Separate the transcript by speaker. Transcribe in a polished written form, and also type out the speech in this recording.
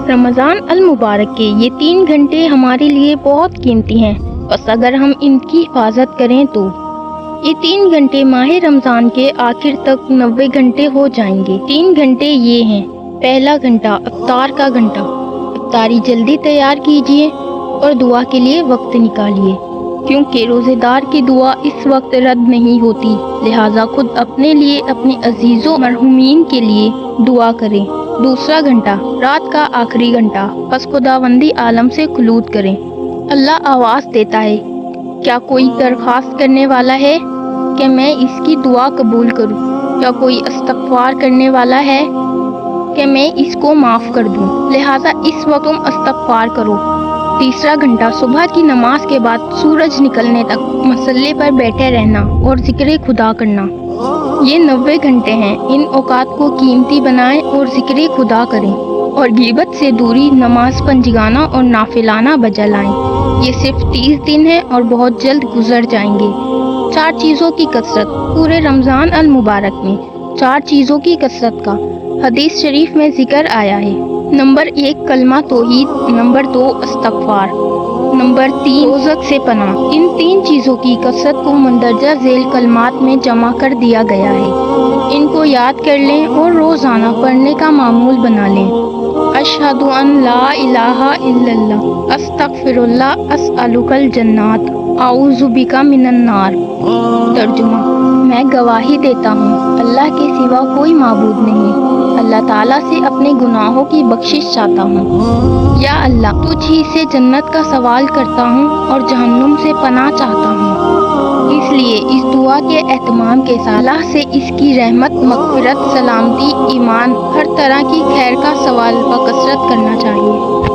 Speaker 1: رمضان المبارک کے یہ 3 گھنٹے ہمارے لیے بہت قیمتی ہیں، بس اگر ہم ان کی حفاظت کریں تو یہ 3 گھنٹے ماہ رمضان کے آخر تک 90 گھنٹے ہو جائیں گے۔ 3 گھنٹے یہ ہیں: پہلا گھنٹہ افطار کا گھنٹہ، افطاری جلدی تیار کیجیے اور دعا کے لیے وقت نکالیے، کیونکہ روزے دار کی دعا اس وقت رد نہیں ہوتی، لہٰذا خود اپنے لیے، اپنے عزیزوں مرحومین کے لیے دعا کریں۔ دوسرا گھنٹہ رات کا آخری گھنٹہ، پس خداوندی عالم سے خلوت کریں۔ اللہ آواز دیتا ہے، کیا کوئی درخواست کرنے والا ہے کہ میں اس کی دعا قبول کروں؟ کیا کوئی استغفار کرنے والا ہے کہ میں اس کو معاف کر دوں؟ لہٰذا اس وقت تم استغفار کرو۔ تیسرا گھنٹہ صبح کی نماز کے بعد سورج نکلنے تک مصلی پر بیٹھے رہنا اور ذکر خدا کرنا۔ یہ 90 گھنٹے ہیں، ان اوقات کو قیمتی بنائیں اور ذکر خدا کریں، اور غیبت سے دوری، نماز پنجگانہ اور نافلانہ بجا لائیں۔ یہ صرف 30 دن ہیں اور بہت جلد گزر جائیں گے۔ 4 چیزوں کی کثرت۔ پورے رمضان المبارک میں 4 چیزوں کی کثرت کا حدیث شریف میں ذکر آیا ہے۔ نمبر 1 کلمہ توحید، نمبر 2 استغفار، نمبر 3 دوزخ سے پناہ۔ ان 3 چیزوں کی کثرت کو مندرجہ ذیل کلمات میں جمع کر دیا گیا ہے، ان کو یاد کر لیں اور روزانہ پڑھنے کا معمول بنا لیں۔ اشہد ان لا الہ الا اللہ، استغفر اللہ، اسألک الجنات، اعوذ بک من النار۔ ترجمہ: میں گواہی دیتا ہوں اللہ کے سوا کوئی معبود نہیں، اللہ تعالیٰ سے اپنے گناہوں کی بخشش چاہتا ہوں، یا اللہ تجھ ہی سے جنت کا سوال کرتا ہوں اور جہنم سے پناہ چاہتا ہوں۔ اس لیے اس دعا کے اہتمام کے ساتھ اللہ سے اس کی رحمت، مغفرت، سلامتی، ایمان، ہر طرح کی خیر کا سوال بکثرت کرنا چاہیے۔